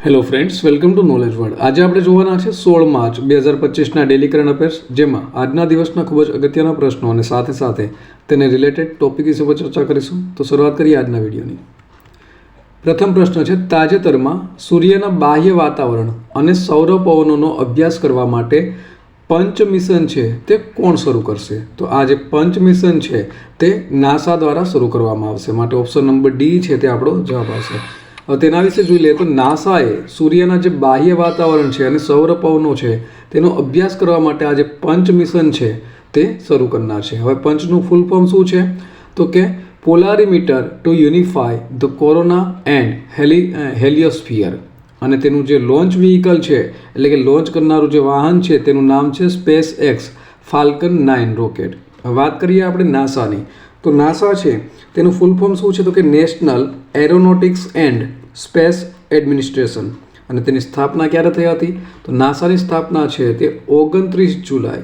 Hello friends, welcome to knowledge world. આજે આપણે જોવાના છે 16 માર્ચ 2025ના ડેલી કરંટ અફેર્સ, જેમાં આજના દિવસના ખૂબ જ અગત્યના પ્રશ્નો અને સાથે સાથે તેને રિલેટેડ ટોપિક વિશે ચર્ચા કરીશું. તો શરૂઆત કરીએ આજના વિડીયોની. પ્રથમ પ્રશ્ન છે, તાજેતરમાં સૂર્યના બાહ્ય વાતાવરણ અને સૌર પવનોનો અભ્યાસ કરવા માટે પંચ મિશન છે તે કોણ શરૂ કરશે? તો આ જે પંચ મિશન છે તે નાસા દ્વારા શરૂ કરવામાં આવશે. માટે ઓપ્શન નંબર ડી છે તે આપણો જવાબ આવશે. હવે તેના વિશે જોઈ લઈએ તો નાસાએ સૂર્યના જે બાહ્ય વાતાવરણ છે અને સૌર પવનો છે તેનો અભ્યાસ કરવા માટે આ જે પંચ મિશન છે તે શરૂ કરનાર છે. હવે પંચનું ફૂલ ફોર્મ શું છે? તો કે પોલારીમીટર ટુ યુનિફાય ધ કોરોના એન્ડ હેલિયોસ્ફિયર. અને તેનું જે લોન્ચ વ્હીકલ છે એટલે કે લોન્ચ કરનારું જે વાહન છે તેનું નામ છે સ્પેસ એક્સ ફાલ્કન 9 રોકેટ. વાત કરીએ આપણે નાસાની, તો નાસા છે તેનું ફૂલ ફોર્મ શું છે? તો કે national aeronautics and space administration. અને તેની સ્થાપના ક્યારે થઈ હતી? તો નાસાની સ્થાપના છે તે 29 જુલાઈ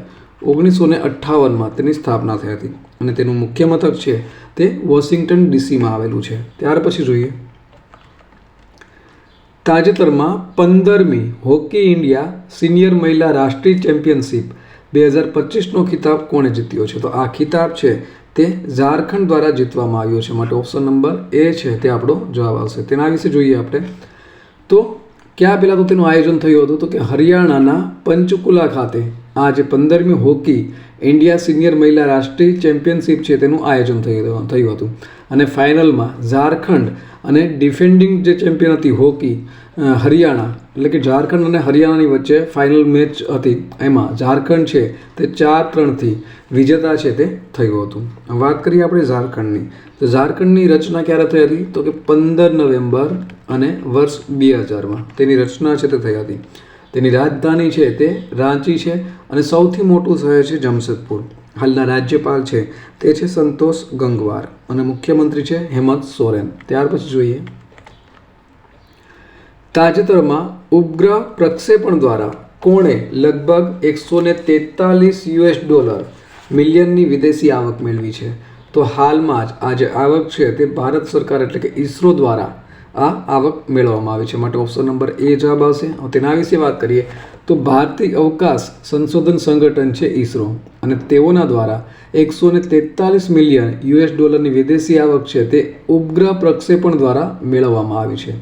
1958માં તેની સ્થાપના થઈ હતી. અને તેનું મુખ્ય મથક છે તે વોશિંગ્ટન ડીસીમાં આવેલું છે. ત્યાર પછી જોઈએ, તાજેતરમાં 15મી હોકી ઇન્ડિયા સિનિયર મહિલા રાષ્ટ્રીય ચેમ્પિયનશિપ 2025નો ખિતાબ કોણે જીત્યો છે? તો આ ખિતાબ છે તે ઝારખંડ દ્વારા જીતવામાં આવ્યો છે. માટે ઓપ્શન નંબર એ છે તે આપણો જવાબ આવશે. તેના વિશે જોઈએ આપણે તો ક્યાં પહેલાં તો તેનું આયોજન થયું હતું? તો કે હરિયાણાના પંચકુલા ખાતે આ જે 15મી હોકી ઇન્ડિયા સિનિયર મહિલા રાષ્ટ્રીય ચેમ્પિયનશિપ છે તેનું આયોજન થયું હતું. અને ફાઇનલમાં ઝારખંડ અને ડિફેન્ડિંગ જે ચેમ્પિયન હતી હોકી હરિયાણા, એટલે કે ઝારખંડ અને હરિયાણાની વચ્ચે ફાઇનલ મેચ હતી. એમાં ઝારખંડ છે તે 4-3થી વિજેતા છે તે થયું હતું. વાત કરીએ આપણે ઝારખંડની, તો ઝારખંડની રચના ક્યારે થઈ હતી? તો કે 15 નવેમ્બર અને વર્ષ 2000માં તેની રચના છે તે થઈ હતી. તેની રાજધાની છે તે રાંચી છે અને સૌથી મોટું શહેર છે જમશેદપુર. હાલના રાજ્યપાલ છે તે છે સંતોષ ગંગવાર અને મુખ્યમંત્રી છે હેમંત સોરેન. ત્યાર પછી જોઈએ, તાજેતરમાં ઉપગ્રહ પ્રક્ષેપણ દ્વારા કોણે લગભગ $143 મિલિયનની વિદેશી આવક મેળવી છે? તો હાલમાં જ આ જે આવક છે તે ભારત સરકાર એટલે કે ઈસરો દ્વારા આ આવક મેળવવામાં આવી છે. માટે ઓપ્શન નંબર એ જવાબ આવશે. તેના વિશે વાત કરીએ તો ભારતીય અવકાશ સંશોધન સંગઠન છે ઈસરો, અને તેઓના દ્વારા $143 મિલિયન વિદેશી આવક છે તે ઉપગ્રહ પ્રક્ષેપણ દ્વારા મેળવવામાં આવી છે.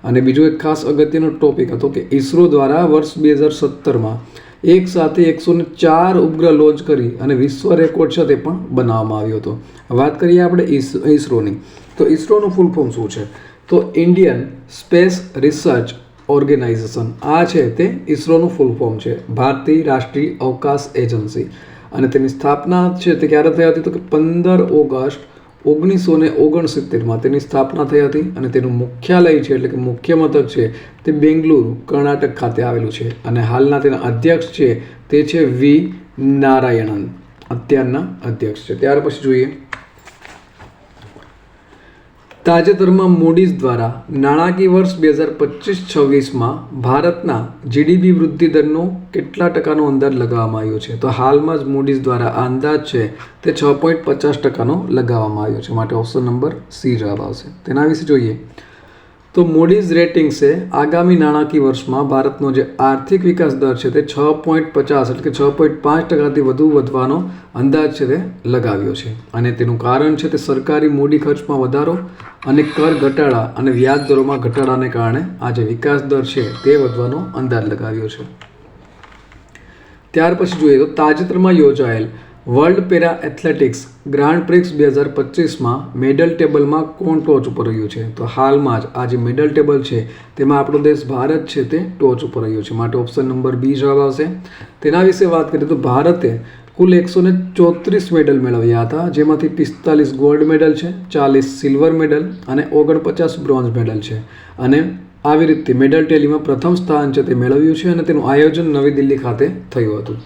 અને બીજો એક ખાસ અગત્યનો ટોપિક હતો કે ઈસરો દ્વારા વર્ષ 2017માં એક સાથે 104 ઉપગ્રહ લોન્ચ કરી અને વિશ્વ રેકોર્ડ છે તે પણ બનાવવામાં આવ્યો હતો. વાત કરીએ આપણે ઈસરોની, તો ઈસરોનું ફૂલ ફોર્મ શું છે? તો ઇન્ડિયન સ્પેસ રિસર્ચ ઓર્ગેનાઇઝેશન. આ છે તે ઈસરોનું ફૂલ ફોર્મ છે, ભારતીય રાષ્ટ્રીય અવકાશ એજન્સી. અને તેની સ્થાપના છે તે ક્યારે થઈ હતી? તો કે 15 ઓગસ્ટ 1969માં તેની સ્થાપના થઈ હતી. અને તેનું મુખ્યાલય છે એટલે કે મુખ્ય મથક છે તે બેંગલુરુ કર્ણાટક ખાતે આવેલું છે. અને હાલના તેના અધ્યક્ષ છે તે છે વી નારાયણન, અત્યારના અધ્યક્ષ છે. ત્યાર પછી જોઈએ, તાજેતરમાં મૂડીઝ દ્વારા નાણાકીય વર્ષ 2025-26માં ભારતના જીડીપી વૃદ્ધિ દરનો કેટલા ટકાનો અંદાજ લગાવવામાં આવ્યો છે? તો હાલમાં જ મૂડીઝ દ્વારા આ અંદાજ છે તે 6.50% લગાવવામાં આવ્યો છે. માટે ઓપ્શન નંબર સી જવાબ આવશે. તેના વિશે જોઈએ તો મૂડીઝ રેટિંગ્સે આગામી નાણાકીય વર્ષમાં ભારતનો જે આર્થિક વિકાસ દર છે તે 6.50 એટલે કે 6.5%થી વધુ વધવાનો અંદાજ છે તે લગાવ્યો છે. અને તેનું કારણ છે તે સરકારી મૂડી ખર્ચમાં વધારો અને કર ઘટાડા અને વ્યાજ દરોમાં ઘટાડાને કારણે આ જે વિકાસ દર છે તે વધવાનો અંદાજ લગાવ્યો છે. ત્યાર પછી જોઈએ તો તાજેતરમાં યોજાયેલ world para athletics grand prix 2025માં મેડલ ટેબલમાં કોણ ટોચ ઉપર રહ્યું છે? તો હાલમાં જ આ જે મેડલ ટેબલ છે તેમાં આપણો દેશ ભારત છે તે ટોચ ઉપર રહ્યો છે. માટે ઓપ્શન નંબર બી જવાબ આવશે. તેના વિશે વાત કરીએ તો ભારતે કુલ 134 મેડલ મેળવ્યા હતા, જેમાંથી 45 ગોલ્ડ મેડલ છે, 40 સિલ્વર મેડલ અને 49 બ્રોન્ઝ મેડલ છે. અને આવી રીતે મેડલ ટેલીમાં પ્રથમ સ્થાન છે તે મેળવ્યું છે. અને તેનું આયોજન નવી દિલ્હી ખાતે થયું હતું.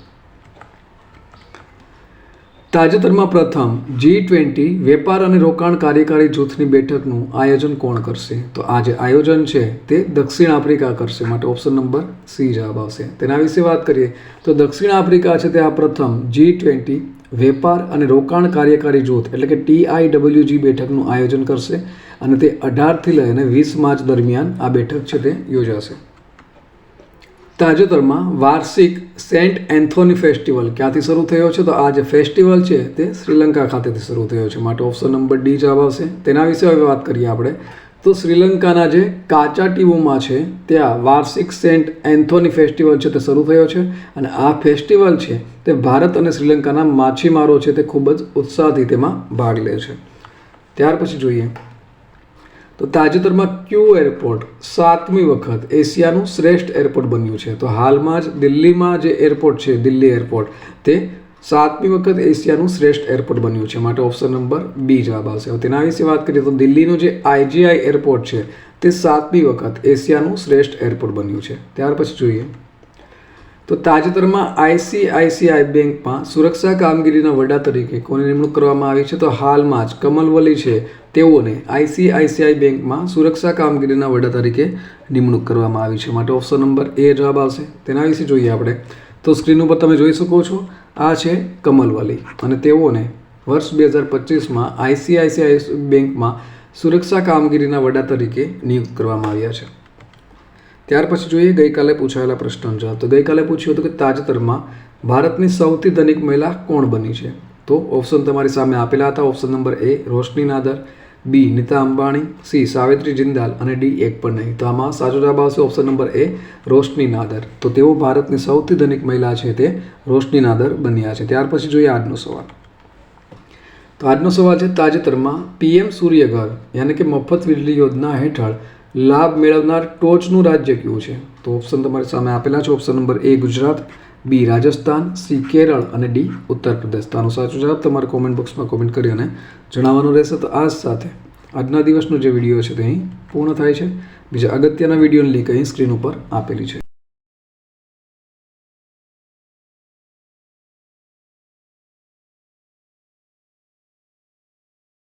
તાજેતરમાં પ્રથમ G20 વેપાર અને રોકાણ કાર્યકારી જૂથની બેઠકનું આયોજન કોણ કરશે? તો આ જે આયોજન છે તે દક્ષિણ આફ્રિકા કરશે. માટે ઓપ્શન નંબર સી જવાબ આવશે. તેના વિશે વાત કરીએ તો દક્ષિણ આફ્રિકા છે તે આ પ્રથમ G20 વેપાર અને રોકાણ કાર્યકારી જૂથ એટલે કે TIWG બેઠકનું આયોજન કરશે અને તે 18થી લઈને 20 માર્ચ દરમિયાન આ બેઠક છે તે યોજાશે. તાજેતરમાં વાર્ષિક સેન્ટ એન્થોની ફેસ્ટિવલ ક્યાંથી શરૂ થયો છે? તો આ જે ફેસ્ટિવલ છે તે શ્રીલંકા ખાતેથી શરૂ થયો છે, માટે ઓપ્શન નંબર ડી જવાબ આવશે. તેના વિશે હવે વાત કરીએ આપણે. તો શ્રીલંકાના જે કાચાટીવુમાં છે ત્યાં વાર્ષિક સેન્ટ એન્થોની ફેસ્ટિવલ છે તે શરૂ થયો છે અને આ ફેસ્ટિવલ છે તે ભારત અને શ્રીલંકાના માછીમારો છે તે ખૂબ જ ઉત્સાહથી તેમાં ભાગ લે છે. ત્યાર પછી જોઈએ તો તાજેતરમાં ક્યુ એરપોર્ટ 7મી વખત એશિયાનું શ્રેષ્ઠ એરપોર્ટ બન્યું છે? તો હાલમાં જ દિલ્હીમાં જે એરપોર્ટ છે, દિલ્હી એરપોર્ટ, તે 7મી વખત એશિયાનું શ્રેષ્ઠ એરપોર્ટ બન્યું છે, માટે ઓપ્શન નંબર બી જવાબ આવશે. હવે તેના વિશે વાત કરીએ તો દિલ્હીનું જે IGI એરપોર્ટ છે તે 7મી વખત એશિયાનું શ્રેષ્ઠ એરપોર્ટ બન્યું છે. ત્યાર પછી જોઈએ તો તાજેતરમાં ICICI બેંકમાં સુરક્ષા કામગીરીના વડા તરીકે કોની નિમણૂક કરવામાં આવી છે? તો હાલમાં જ કમલવલી છે તેઓને ICICI બેંકમાં સુરક્ષા કામગીરીના વડા તરીકે નિમણૂક કરવામાં આવી છે, માટે ઓપ્શન નંબર એ જવાબ આવશે. તેના વિશે જોઈએ આપણે તો સ્ક્રીન ઉપર તમે જોઈ શકો છો, આ છે કમલવલી અને તેઓને વર્ષ 2025માં ICICI બેંકમાં સુરક્ષા કામગીરીના વડા તરીકે નિયુક્ત કરવામાં આવ્યા છે. ત્યાર પછી જોઈએ ગઈકાલે પૂછાયેલા પ્રશ્નનો જવાબ. તો ગઈકાલે પૂછ્યું હતું કે તાજેતરમાં ભારતની સૌથી ધનિક મહિલા કોણ બની છે? તો ઓપ્શન તમારી સામે આપેલા હતા. ઓપ્શન નંબર એ રોશની નાદર, બી નીતા અંબાણી, સી સાવિત્રી જિંદાલ અને ડી એક પણ નહીં. તો આમાં સાચો જવાબ આવશે ઓપ્શન નંબર એ રોશની નાદર. તો તેઓ ભારતની સૌથી ધનિક મહિલા છે તે રોશની નાદર બન્યા છે. ત્યાર પછી જોઈએ આજનો સવાલ. તો આજનો સવાલ છે તાજેતરમાં PM સૂર્યઘર યાની કે મફત વીજળી યોજના હેઠળ લાભ મેળવનાર ટોચનું રાજ્ય કયું છે? તો ઓપ્શન તમારી સામે આપેલા છે. ઓપ્શન નંબર એ ગુજરાત, બી રાજસ્થાન, સી કેરળ અને ડી ઉત્તર પ્રદેશ. તો આનો સાચો જવાબ તમારે કોમેન્ટ બોક્સમાં કોમેન્ટ કરી અને જણાવવાનું રહેશે. તો આ સાથે આજના દિવસનો જે વિડીયો છે તે અહીં પૂર્ણ થાય છે. બીજા અગત્યના વિડીયોની લિંક અહીં સ્ક્રીન ઉપર આપેલી છે.